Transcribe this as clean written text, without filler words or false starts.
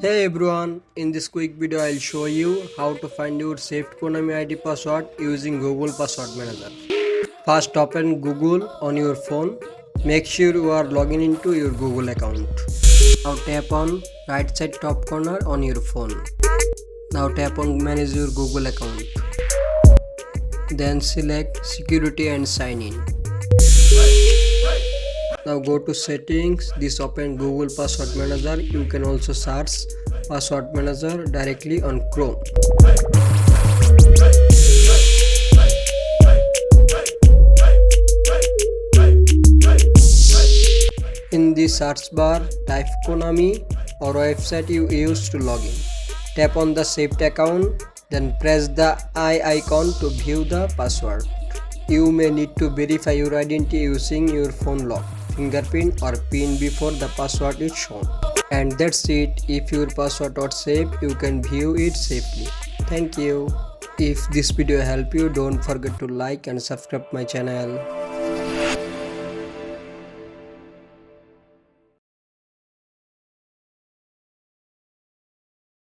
Hey everyone, in this quick video I'll show you how to find your saved Konami ID password using Google Password Manager. First open Google on your phone. Make sure you are logging into your Google account. Now tap on right side top corner on your phone. Now tap on manage your Google account. Then select security and sign in. Now go to settings. This open Google Password Manager. You can also search Password Manager directly on Chrome. In the search bar, type Konami or website you used to log in. Tap on the saved account, then press the eye icon to view the password. You may need to verify your identity using your phone lock, fingerprint or PIN before the password is shown. And that's it. If your password was saved, you can view it safely. Thank you. If this video helped you, don't forget to like and subscribe my channel.